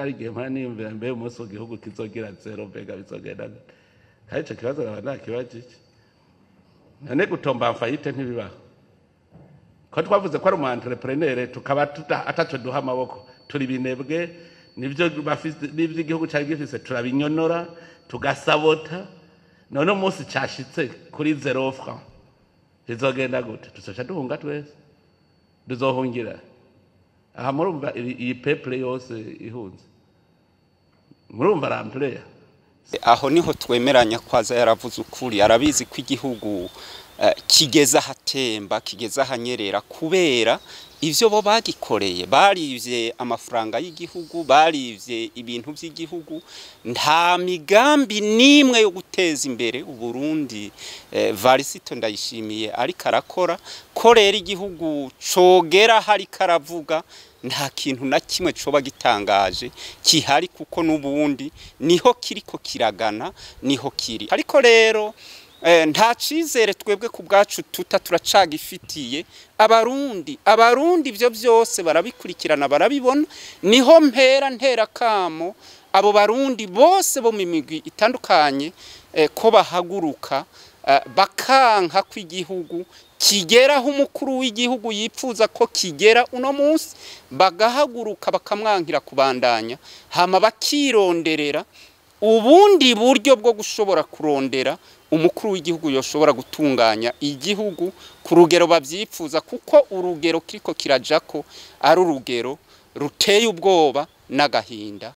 hari igihe mpora niyumvira mbe umunsi igihugu kizogira zero mbega bizogenda kandi ico kibazo nkaba nakibajije none gutomba faillite ntibibaho ko twavuze ko ari umu entrepreneur tukaba ataco duha amaboko turi binebwe nivyo igihugu cyari gifise turabinyonora tugasabota none umunsi cashitse kuri 0 francs bizogenda gute tuzoca duhunga twese duzohungira aha murumva iyi peuple yose ihunze murumva ramplea aho niho twemeranya kwaza yaravuze ukuri arabizi ko igihugu kigeza hatemba kigeza hanyerera kubera ivyo bo bagikoreye barivye amafaranga y'igihugu barivye ibintu by'igihugu nta migambi nimwe yo guteza imbere Burundi Evariste Ndayishimiye ariko arakora korera igihugu cogera hari karavuga nta kintu na kimwe coba gitangaje kihari kuko n'ubundi niho kiriko kiragana niho kiri ariko rero nta cizere twebwe ku bwacu turacagifitiye abarundi byo byose barabikurikirana barabibona niho ntera kamo abo barundi bose bo mimigwi itandukanye ko bahaguruka bakanka kw'igihugu kigeraho umukuru w'igihugu yipfuza ko kigera uno munsi bagahaguruka bakamwankira kubandanya hama bakironderera ubundi buryo bwo gushobora kurondera umukuru w'igihugu yoshobora gutunganya igihugu ku rugero bavyipfuza kuko urugero kiriko kirajako ari urugero ruteye ubwoba n'agahinda